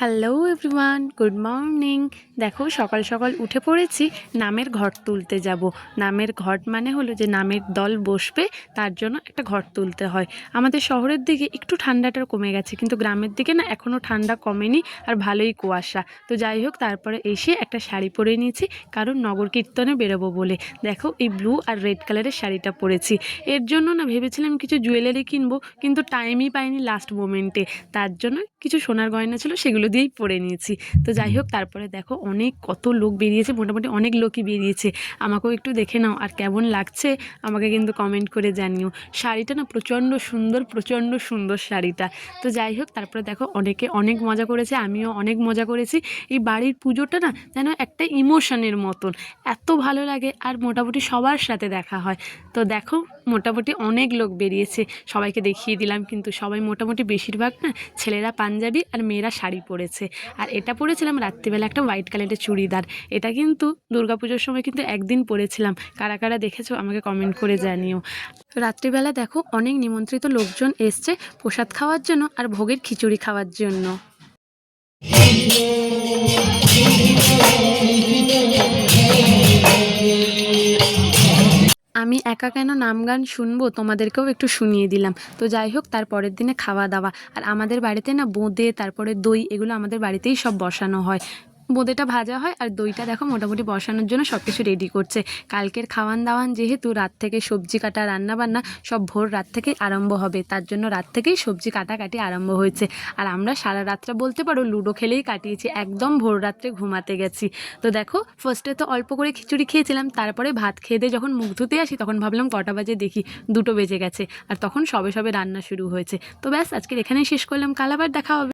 Hello everyone, good morning. দেখো সকাল সকাল উঠে পড়েছি, নামের ঘট তুলতে যাব। নামের ঘট মানে হলো যে নামের দল বসবে, তার জন্য একটা ঘট তুলতে হয়। আমাদের শহরের দিকে একটু ঠান্ডাটা কমে গেছে, কিন্তু গ্রামের দিকে না এখনও ঠান্ডা কমেনি, আর ভালোই কুয়াশা। তো যাই হোক, তারপরে এসে একটা শাড়ি পরে নিয়েছি, কারণ নগর কীর্তনে বেরোবো বলে। দেখো এই ব্লু আর রেড কালারের শাড়িটা পরেছি। এর জন্য না ভেবেছিলাম কিছু জুয়েলারি কিনবো, কিন্তু টাইমই পাইনি লাস্ট মোমেন্টে। তার জন্য কিছু সোনার গয়না ছিল, সেগুলো দিয়েই পরে নিয়েছি। তো যাই হোক, তারপরে দেখো কত লোক বেরিয়েছে, মোটামুটি অনেক লোকই বেরিয়েছে। আমাকেও একটু দেখে নাও, আর কেমন লাগছে আমাকে কিন্তু কমেন্ট করে জানিও। শাড়িটা না প্রচণ্ড সুন্দর শাড়িটা। তো যাই হোক, তারপরে দেখো অনেকে অনেক মজা করেছে, আমিও অনেক মজা করেছি। এই বাড়ির পুজোটা না যেন একটা ইমোশনের মতন, এত ভালো লাগে, আর মোটামুটি সবার সাথে দেখা হয়। তো দেখো মোটামুটি অনেক লোক বেরিয়েছে, সবাইকে দেখিয়ে দিলাম, কিন্তু সবাই মোটামুটি বেশিরভাগ না ছেলেরা পাঞ্জাবি আর মেয়েরা শাড়ি পরেছে। আর এটা পরেছিলাম রাত্রিবেলা একটা হোয়াইট কালারের চুড়িদার। এটা কিন্তু দুর্গাপুজোর সময় কিন্তু একদিন পরেছিলাম। কারা কারা দেখেছো আমাকে কমেন্ট করে জানিও। রাত্রিবেলা দেখো অনেক নিমন্ত্রিত লোকজন এসছে প্রসাদ খাওয়ার জন্য আর ভোগের খিচুড়ি খাওয়ার জন্য। আমি একা কেন নাম গান শুনবো, তোমাদেরকেও একটু শুনিয়ে দিলাম। তো যাই হোক, তার পরের দিনে খাওয়া দাওয়া। আর আমাদের বাড়িতে না বোঁদে, তারপরে দই, এগুলো আমাদের বাড়িতেই সব বসানো হয়। বোঁদেটা ভাজা হয়, আর দইটা দেখো মোটামুটি বসানোর জন্য সব কিছু রেডি করছে। কালকের খাওয়ান দাওয়ান যেহেতু, রাত থেকে সবজি কাটা রান্না বান্না সব ভোর রাত থেকেই আরম্ভ হবে, তার জন্য রাত থেকেই সবজি কাটাকাটি আরম্ভ হয়েছে। আর আমরা সারা রাতটা বলতে পারো লুডো খেলেই কাটিয়েছি, একদম ভোর রাত্রে ঘুমাতে গেছি। তো দেখো ফার্স্টে তো অল্প করে খিচুড়ি খেয়েছিলাম, তারপরে ভাত খেয়ে দিয়ে যখন মুখ ধুতে আসি তখন ভাবলাম কটা বাজে, দেখি 2টো বেজে গেছে, আর তখন সবে সবে রান্না শুরু হয়েছে। তো ব্যাস, আজকের এখানেই শেষ করলাম, কাল আবার দেখা হবে।